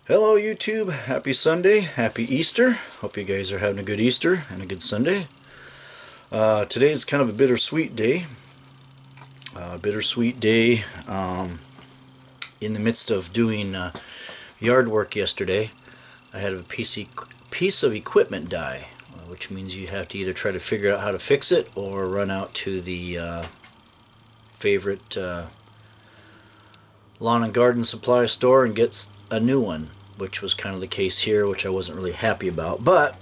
Hello YouTube, happy Sunday, happy Easter. Hope you guys are having a good Easter and a good Sunday. Today is kind of a bittersweet day. In the midst of doing yard work yesterday, I had a piece of equipment die, which means you have to either try to figure out how to fix it or run out to the favorite lawn and garden supply store and get a new one, which was kind of the case here, which I wasn't really happy about. But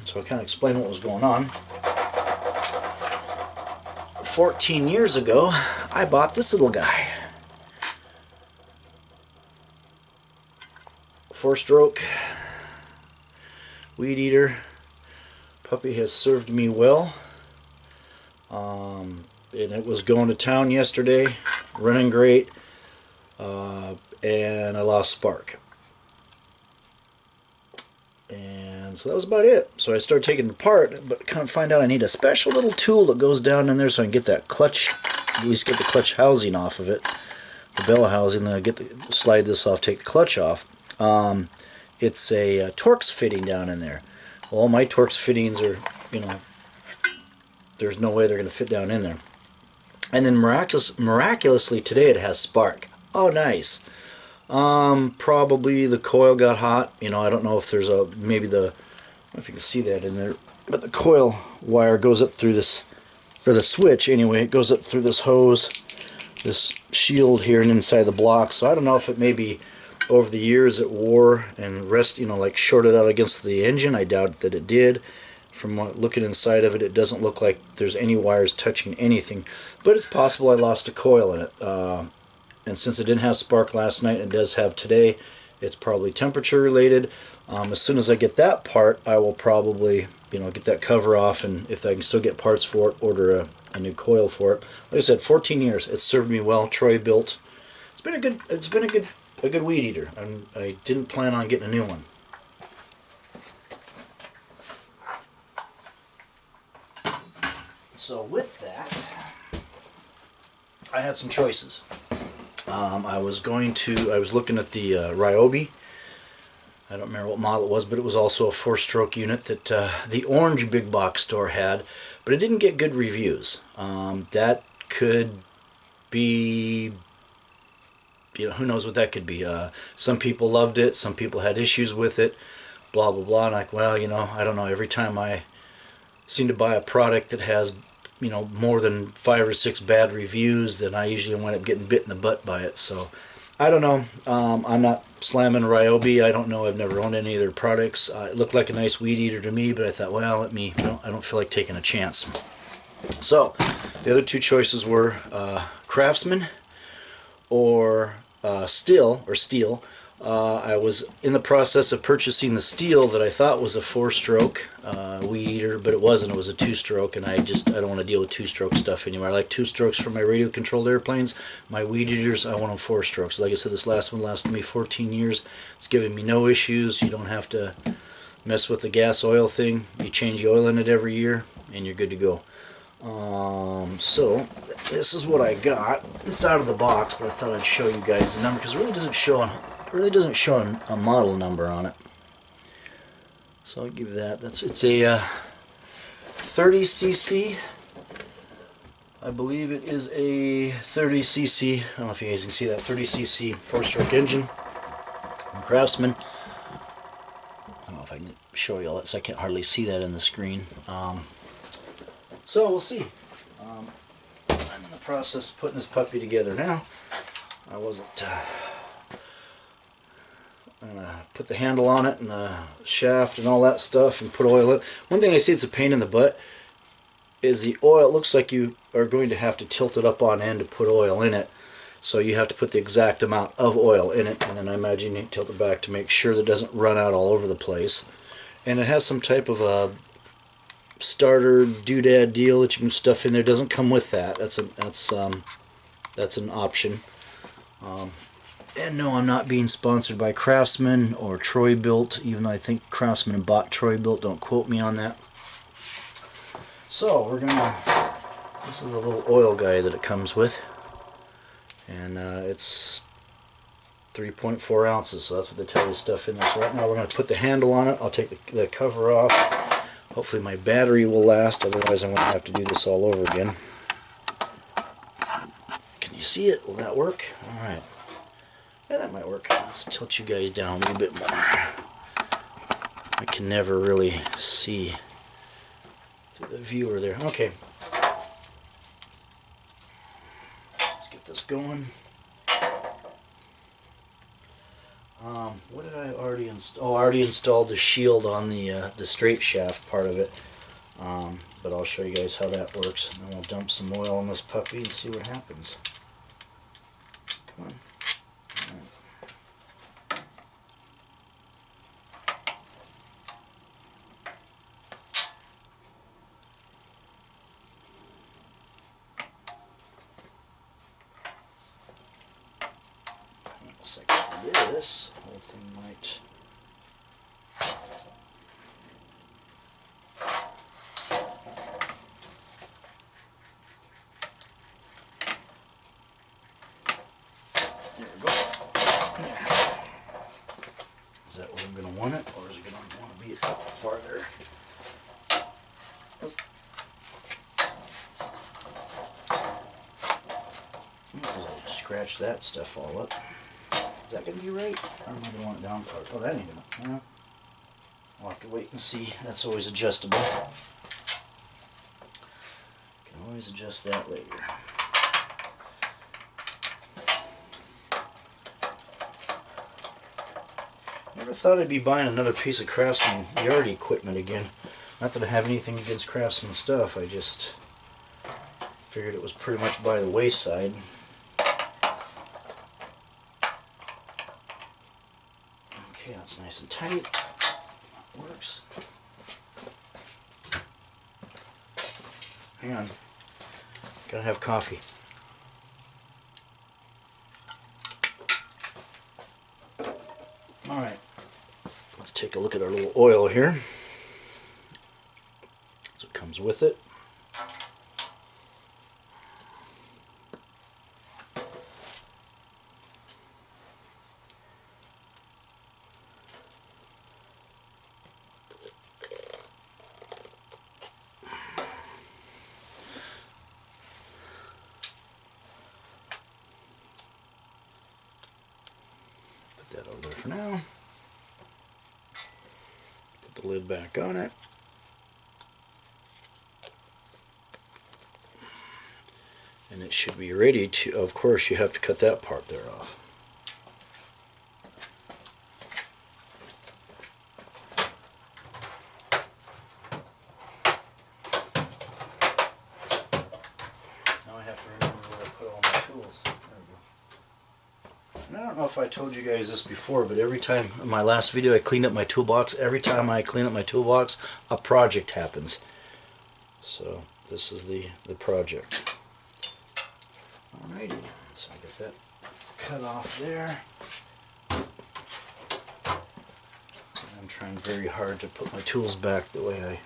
so I kind of explained what was going on. 14 years ago, I bought this little guy. 4-stroke weed eater. Puppy has served me well. And it was going to town yesterday, running great, and I lost spark. And so that was about it. So I started taking it apart, but kind of find out I need a special little tool that goes down in there so I can get that clutch, at least get the clutch housing off of it, the bell housing. Then I slide this off, take the clutch off. It's a Torx fitting down in there. All my Torx fittings are, there's no way they're going to fit down in there. And then miraculously today it has spark. Oh, nice. Probably the coil got hot. I don't know if there's maybe I don't know if you can see that in there, but the coil wire goes up through this, or the switch anyway, it goes up through this hose, this shield here and inside the block. So I don't know if it maybe over the years it wore and like shorted out against the engine. I doubt that it did. From looking inside of it, it doesn't look like there's any wires touching anything, but it's possible I lost a coil in it. And since it didn't have spark last night and it does have today, it's probably temperature related. As soon as I get that part, I will probably get that cover off, and if I can still get parts for it, order a new coil for it. Like I said, 14 years. It's served me well. Troy built. It's been a good weed eater. I didn't plan on getting a new one. So with that, I had some choices. I was looking at the Ryobi. I don't remember what model it was, but it was also a 4-stroke unit that the Orange big box store had, but it didn't get good reviews. That could be, who knows what that could be. Some people loved it, some people had issues with it, blah blah blah. And like, well, I don't know. Every time I seem to buy a product that has more than 5 or 6 bad reviews, then I usually wind up getting bit in the butt by it. So I don't know. I'm not slamming Ryobi. I don't know. I've never owned any of their products. It looked like a nice weed eater to me, but I thought, well, I don't feel like taking a chance. So the other two choices were Craftsman or Steel. I was in the process of purchasing the Steel that I thought was a 4-stroke weed eater, but it wasn't. It was a 2-stroke, and I don't want to deal with 2-stroke stuff anymore. I like 2-strokes for my radio-controlled airplanes. My weed eaters, I want them 4-strokes. Like I said, this last one lasted me 14 years. It's given me no issues. You don't have to mess with the gas oil thing. You change the oil in it every year, and you're good to go. So this is what I got. It's out of the box, but I thought I'd show you guys the number because it really doesn't show a model number on it. So I'll give you that. It's a 30cc. I believe it is a 30cc. I don't know if you guys can see that 30cc 4-stroke engine from Craftsman. I don't know if I can show you all that, so I can't hardly see that in the screen. So we'll see. I'm in the process of putting this puppy together now. I wasn't. I'm going to put the handle on it and the shaft and all that stuff and put oil in. One thing I see it's a pain in the butt is the oil. It looks like you are going to have to tilt it up on end to put oil in it. So you have to put the exact amount of oil in it, and then I imagine you need to tilt it back to make sure that it doesn't run out all over the place. And it has some type of a starter doodad deal that you can stuff in there. It doesn't come with that. That's an option. And no, I'm not being sponsored by Craftsman or Troy Built, even though I think Craftsman bought Troy Built. Don't quote me on that. So this is a little oil guy that it comes with, and it's 3.4 ounces, so that's what they tell you stuff in there. So right now we're going to put the handle on it. I'll take the cover off. Hopefully my battery will last, otherwise I'm going to have to do this all over again. Can you see it? Will that work? Alright. Yeah, that might work. Let's tilt you guys down a little bit more. I can never really see through the viewer there. Okay. Let's get this going. What did I already install? Oh, I already installed the shield on the straight shaft part of it. But I'll show you guys how that works. And then we'll dump some oil on this puppy and see what happens. Come on. A second for this whole thing might. There we go. Is that where I'm going to want it, or is it going to want to be a little farther? I'll scratch that stuff all up. Is that going to be right? Or am I going to want it down farther? Oh, that ain't going to. Yeah. We'll have to wait and see. That's always adjustable. Can always adjust that later. Never thought I'd be buying another piece of Craftsman yard equipment again. Not that I have anything against Craftsman stuff, I just figured it was pretty much by the wayside. Okay, that's nice and tight. That works. Hang on. Gotta have coffee. Alright. Let's take a look at our little oil here. That's what comes with it. Put that over there for now. Put the lid back on it. And it should be ready to, of course you have to cut that part there off. Now I have to remember where I put all my tools. There we go. And I don't know if I told you guys this before, but every time, in my last video I cleaned up my toolbox, every time I clean up my toolbox, a project happens. So this is the project. Alrighty, so I get that cut off there. I'm trying very hard to put my tools back the way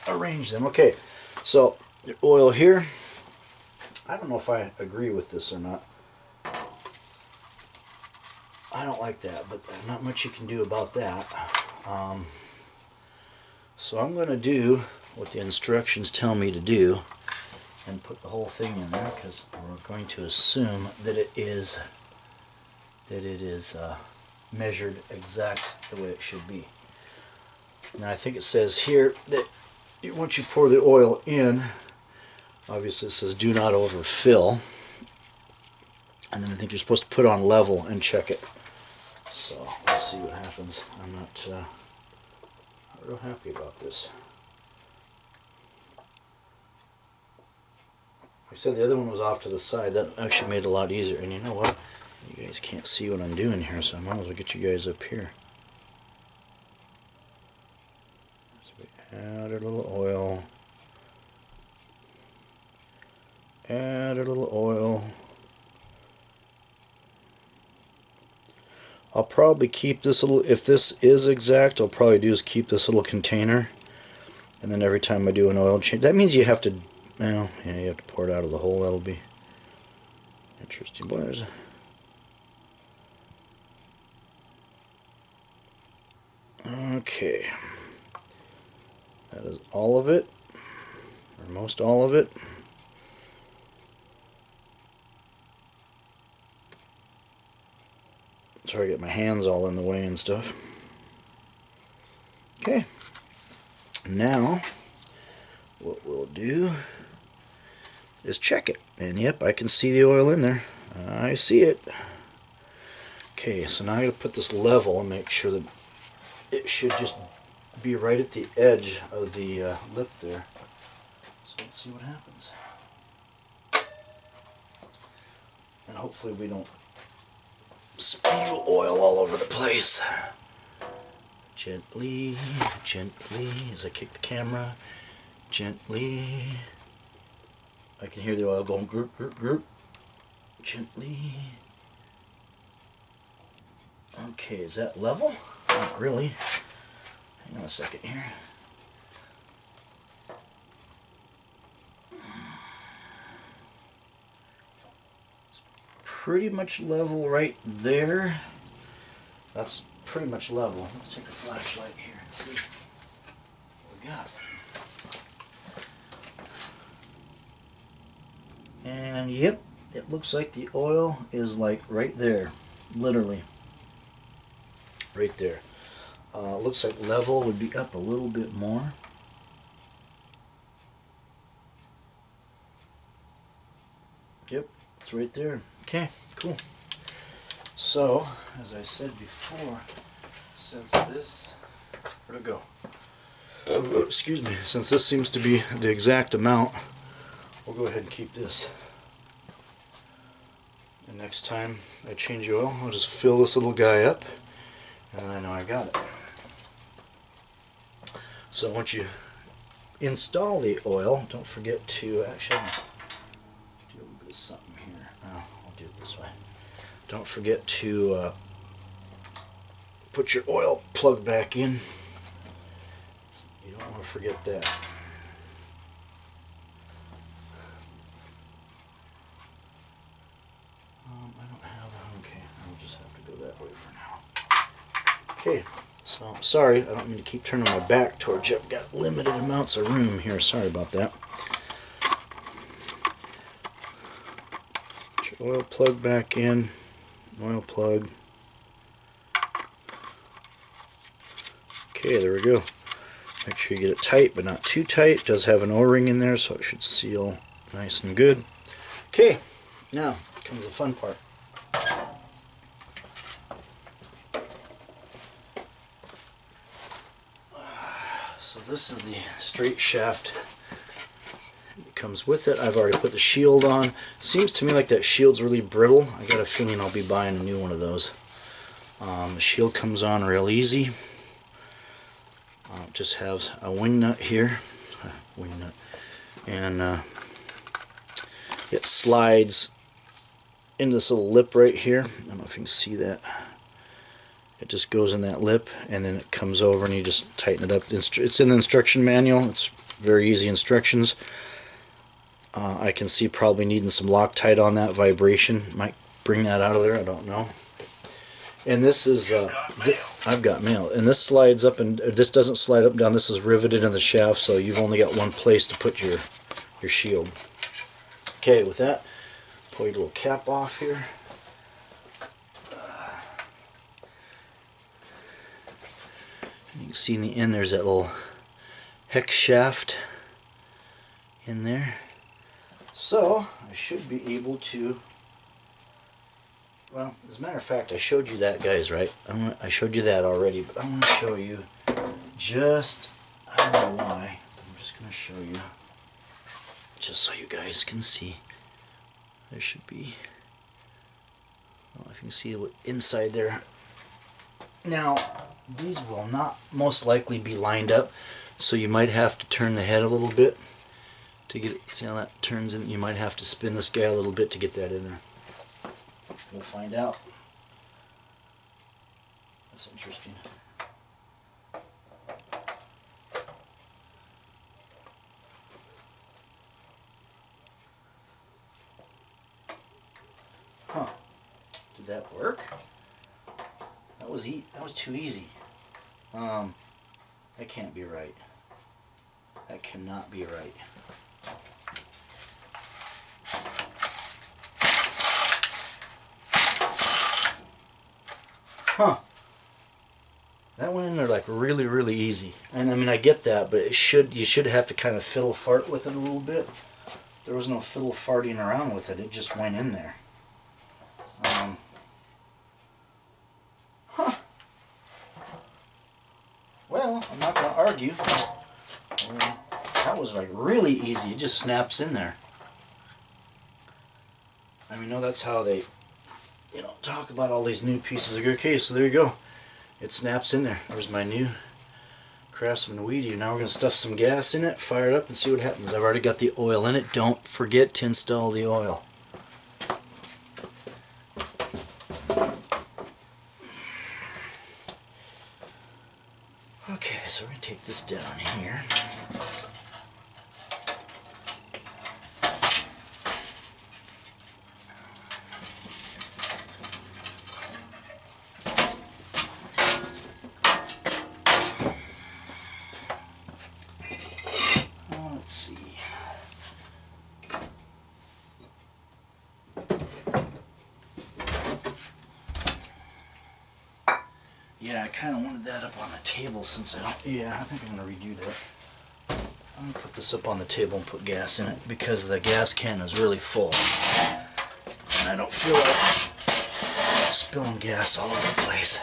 I arrange them. Okay, so the oil here. I don't know if I agree with this or not. I don't like that, but there's not much you can do about that. So I'm going to do what the instructions tell me to do and put the whole thing in there, because we're going to assume that it is measured exact the way it should be. Now I think it says here that once you pour the oil in, obviously it says do not overfill, and then I think you're supposed to put on level and check it. So let's see what happens. I'm not real happy about this. I said the other one was off to the side. That actually made it a lot easier. And you know what? You guys can't see what I'm doing here, so I might as well get you guys up here. So we added a little oil. Added a little oil. I'll probably keep this little, if this is exact, I'll probably do is keep this little container. And then every time I do an oil change, that means you have to, well, yeah, you have to pour it out of the hole. That'll be interesting. Boy, there's a, Okay. That is all of it, or most all of it. Sorry, I get my hands all in the way and stuff. Okay. Now, what we'll do is check it. And yep, I can see the oil in there. I see it. Okay, so now I gotta put this level and make sure that it should just be right at the edge of the lip there. So let's see what happens. And hopefully we don't spew oil all over the place. Gently, gently, as I kick the camera. Gently. I can hear the oil going group, group, group. Gently. Okay, is that level? Not really. Hang on a second here. It's pretty much level right there. That's pretty much level. Let's take a flashlight here and see what we got. And yep, it looks like the oil is like right there, literally right there. Looks like level would be up a little bit more. Yep, it's right there. Okay, cool. So, as I said before, since this, where'd it go? Excuse me, since this seems to be the exact amount, we'll go ahead and keep this. And next time I change oil, I'll just fill this little guy up, and I know I got it. So once you install the oil, don't forget to actually do a little bit of something here. I'll do it this way. Don't forget to put your oil plug back in. You don't want to forget that. I don't have, okay, I'll just have to go that way for now. Okay, so I'm sorry, I don't mean to keep turning my back towards you. I've got limited amounts of room here, sorry about that. Put your oil plug back in, oil plug. Okay, there we go. Make sure you get it tight, but not too tight. It does have an O-ring in there, so it should seal nice and good. Okay, now comes the fun part. So this is the straight shaft that comes with it. I've already put the shield on. Seems to me like that shield's really brittle. I got a feeling I'll be buying a new one of those. The shield comes on real easy. It just has a wing nut here, and it slides into this little lip right here. I don't know if you can see that. It just goes in that lip, and then it comes over, and you just tighten it up. It's in the instruction manual. It's very easy instructions. I can see probably needing some Loctite on that vibration. Might bring that out of there. I don't know. And this is I've got mail, and this slides up, and this doesn't slide up and down. This is riveted in the shaft, so you've only got one place to put your shield. Okay, with that, pull your little cap off here. And you can see in the end there's that little hex shaft in there. So I should be able to. Well, as a matter of fact, I showed you that, guys, right? I showed you that already, but I want to show you just, I don't know why, I'm just going to show you, just so you guys can see. There should be, well, if you can see what inside there. Now, these will not most likely be lined up, so you might have to turn the head a little bit to get it. See how that turns in? You might have to spin this guy a little bit to get that in there. We'll find out. That's interesting. Huh. Did that work? That was too easy. That can't be right. That cannot be right. Huh. That went in there like really, really easy. And I mean, I get that, but you should have to kind of fiddle fart with it a little bit. There was no fiddle farting around with it. It just went in there. Huh. Well, I'm not going to argue. That was like really easy. It just snaps in there. I mean, no, that's how they, talk about all these new pieces of gear. Okay, so there you go. It snaps in there. There's my new Craftsman weed eater. Now we're going to stuff some gas in it, fire it up, and see what happens. I've already got the oil in it. Don't forget to install the oil. Okay, so we're going to take this down here. Let's see. Yeah, I kind of wanted that up on the table since I think I'm going to redo that. I'm going to put this up on the table and put gas in it because the gas can is really full. And I don't feel like spilling gas all over the place.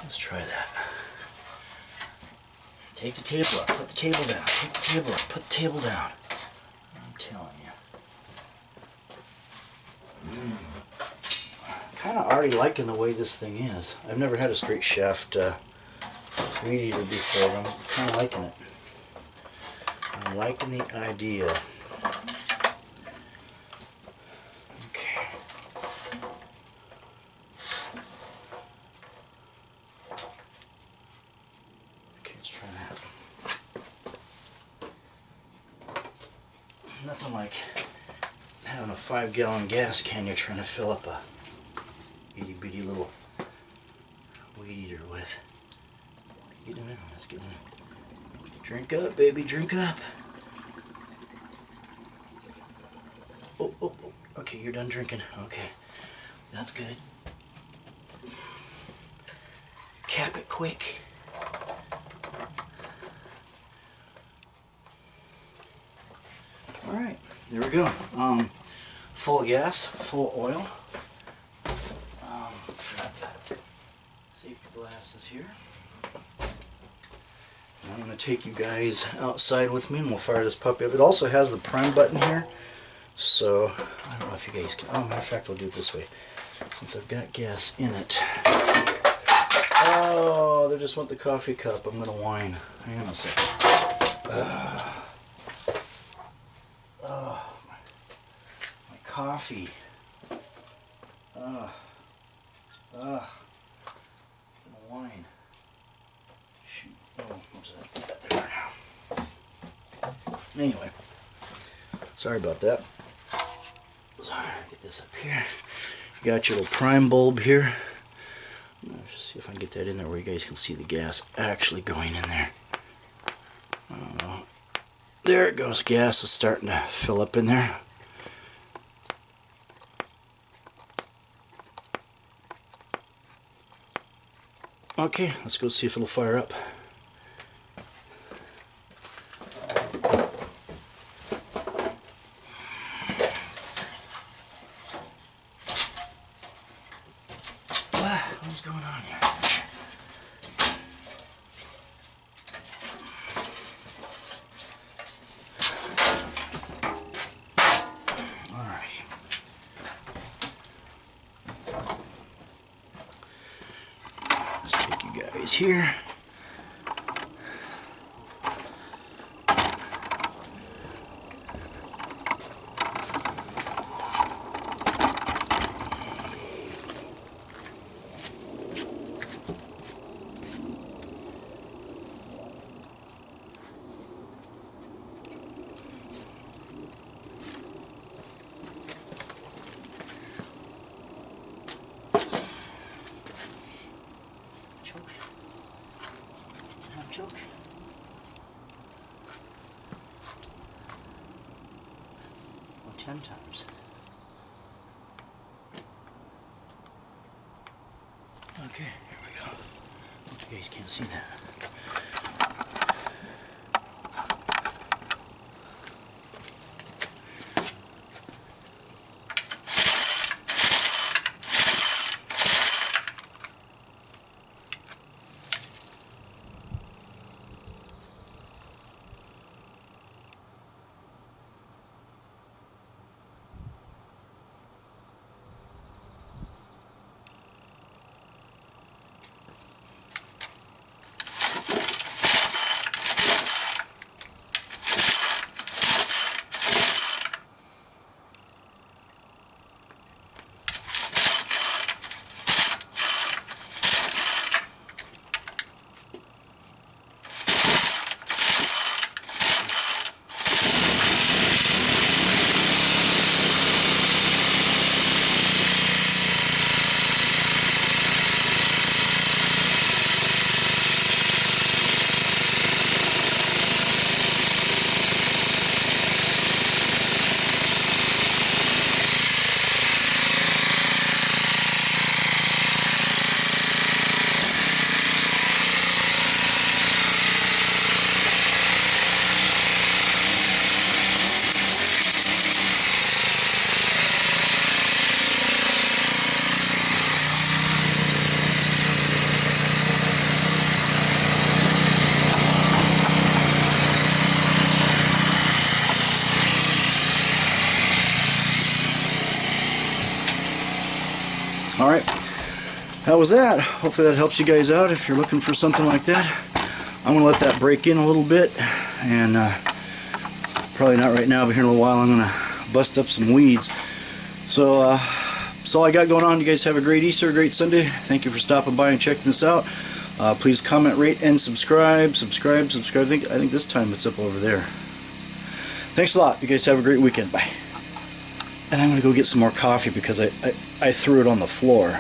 Let's try that. Take the table up, put the table down, take the table up, put the table down. I'm telling you. Kind of already liking the way this thing is. I've never had a straight shaft weed eater before, but I'm kind of liking it. I'm liking the idea. Okay. Okay, let's try that. Nothing like having a 5-gallon gas can you're trying to fill up a itty bitty little weed eater with. Get in there, let's get in. Drink up, baby, drink up. Oh, okay, you're done drinking. Okay, that's good. Cap it quick. All right, there we go. Full of gas, full of oil. Let's grab the safety glasses here. I'm going to take you guys outside with me and we'll fire this puppy up. It also has the prime button here, so I don't know if you guys can. Oh, matter of fact, we'll do it this way since I've got gas in it. Oh, there just went the coffee cup. I'm going to whine. Hang on a second. My coffee. I'm going to whine. Shoot. Oh, what's that? There now. Anyway, sorry about that. Get this up here. You got your little prime bulb here. Let's just see if I can get that in there where you guys can see the gas actually going in there. There it goes. Gas is starting to fill up in there. Okay, let's go see if it'll fire up. What's going on here? Alright. Let's take you guys here. Choke. Okay, here we go. Hope you guys can't see that. Alright, that was that. Hopefully that helps you guys out if you're looking for something like that. I'm going to let that break in a little bit, and probably not right now, but here in a little while I'm going to bust up some weeds. So that's all I got going on. You guys have a great Easter, a great Sunday. Thank you for stopping by and checking this out. Please comment, rate, and subscribe. I think this time it's up over there. Thanks a lot. You guys have a great weekend. Bye. And I'm going to go get some more coffee because I threw it on the floor.